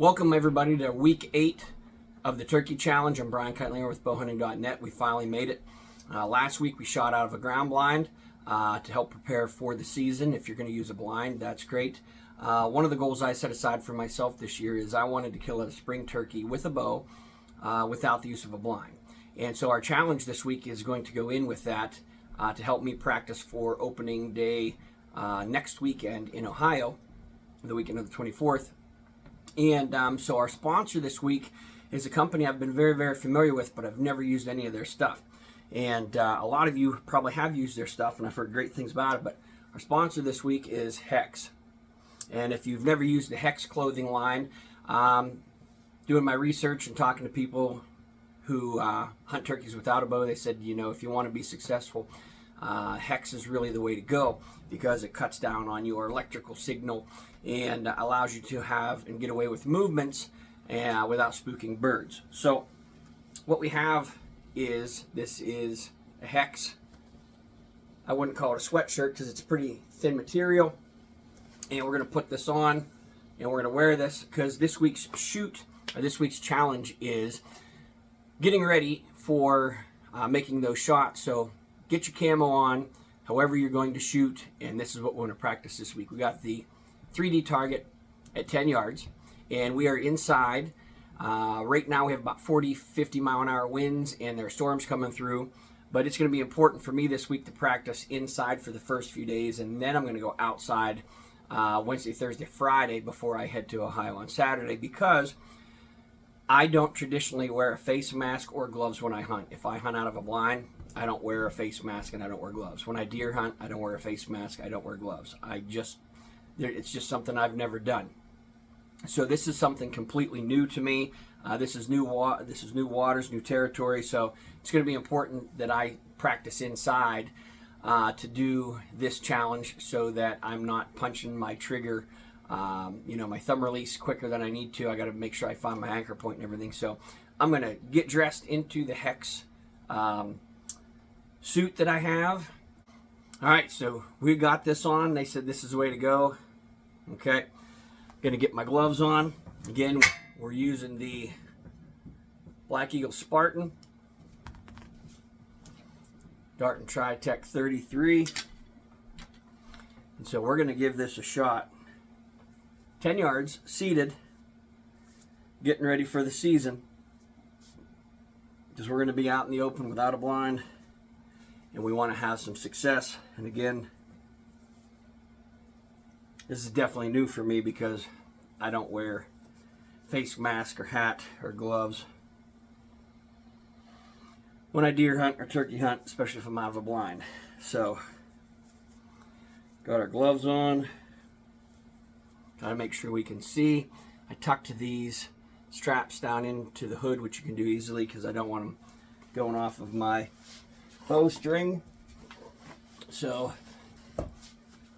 Welcome everybody to week 8 of the turkey challenge. I'm Brian Keitlinger with bowhunting.net. We finally made it. Last week we shot out of a ground blind to help prepare for the season. If you're going to use a blind, that's great. One of the goals I set aside for myself this year is I wanted to kill a spring turkey with a bow without the use of a blind. And so our challenge this week is going to go in with that to help me practice for opening day next weekend in Ohio, the weekend of the 24th. And so our sponsor this week is a company I've been very, very familiar with, but I've never used any of their stuff. And a lot of you probably have used their stuff, and I've heard great things about it, but our sponsor this week is Hex. And if you've never used the Hex clothing line, doing my research and talking to people who hunt turkeys without a bow, they said, you know, if you want to be successful, Hex is really the way to go because it cuts down on your electrical signal and allows you to have and get away with movements without spooking birds. So what we have is, this is a Hex. I wouldn't call it a sweatshirt because it's pretty thin material. And we're going to put this on and we're going to wear this because this week's shoot, or this week's challenge, is getting ready for making those shots. So get your camo on, however you're going to shoot, and this is what we're going to practice this week. We got the 3D target at 10 yards, and we are inside. Right now we have about 40-50 mile an hour winds, and there are storms coming through, but it's going to be important for me this week to practice inside for the first few days, and then I'm going to go outside Wednesday, Thursday, Friday before I head to Ohio on Saturday, because I don't traditionally wear a face mask or gloves when I hunt. If I hunt out of a blind, I don't wear a face mask and I don't wear gloves. When I deer hunt, I don't wear a face mask, I don't wear gloves. It's just something I've never done. So this is something completely new to me. This is new waters, new territory. So it's going to be important that I practice inside to do this challenge so that I'm not punching my trigger, my thumb release quicker than I need to. I got to make sure I find my anchor point and everything. So I'm going to get dressed into the Hex suit that I have. All right, so we got this on. They said this is the way to go. Okay, gonna get my gloves on. Again, we're using the Black Eagle Spartan Dart and Tri-Tech 33. And so we're gonna give this a shot. 10 yards, seated, getting ready for the season. Because we're gonna be out in the open without a blind, and we want to have some success. And again, this is definitely new for me because I don't wear face mask or hat or gloves when I deer hunt or turkey hunt, especially if I'm out of a blind. So got our gloves on, got to make sure we can see. I tucked these straps down into the hood, which you can do easily because I don't want them going off of my bowstring. So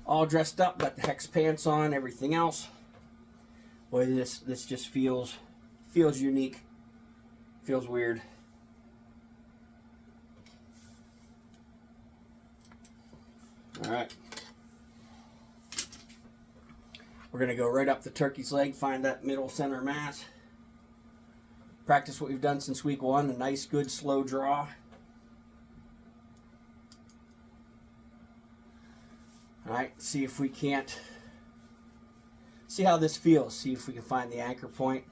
all dressed up, got the Hex pants on, everything else. Boy, this just feels unique, feels weird. All right, we're gonna go right up the turkey's leg, find that middle center mass, practice what we've done since week 1, a nice good slow draw. All right, see if we can't, see how this feels, see if we can find the anchor point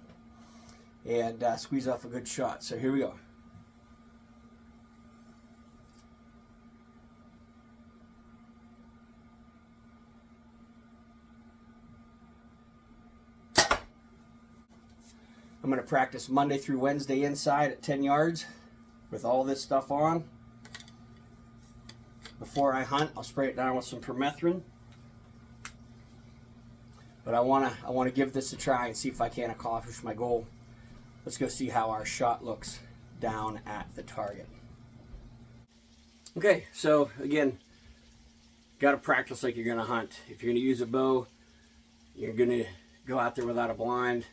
and squeeze off a good shot. So here we go. I'm going to practice Monday through Wednesday inside at 10 yards with all this stuff on. Before I hunt, I'll spray it down with some permethrin. But I want to give this a try and see if I can accomplish my goal. Let's go see how our shot looks down at the target. Okay, so again, got to practice like you're going to hunt. If you're going to use a bow, you're going to go out there without a blind.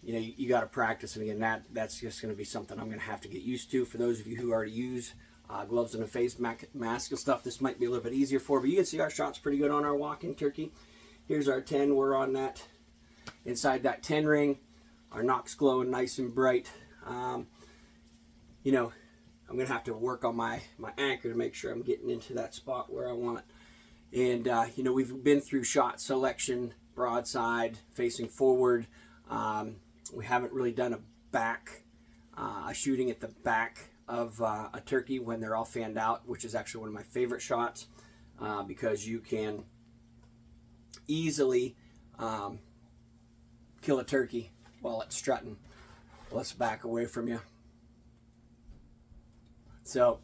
You got to practice, and again, that's just going to be something I'm going to have to get used to. For those of you who already use gloves and a face mask and stuff, this might be a little bit easier for, but you can see our shot's pretty good on our walking turkey. Here's our 10. We're on that inside that 10 ring. Our knock's glowing nice and bright. You know, I'm going to have to work on my anchor to make sure I'm getting into that spot where I want it. And, you know, we've been through shot selection, broadside, facing forward. We haven't really done a shooting at the back of a turkey when they're all fanned out, which is actually one of my favorite shots, because you can easily kill a turkey while it's strutting. Let's back away from you. So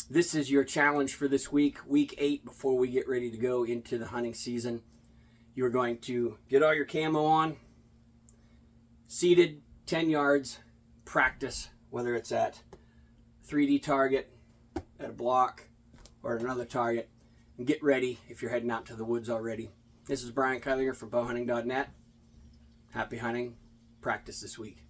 this is your challenge for this week, week 8, before we get ready to go into the hunting season. You're going to get all your camo on, seated 10 yards, practice, whether it's at 3D target, at a block, or at another target, and get ready if you're heading out to the woods already. This is Brian Keilinger from bowhunting.net. Happy hunting. Practice this week.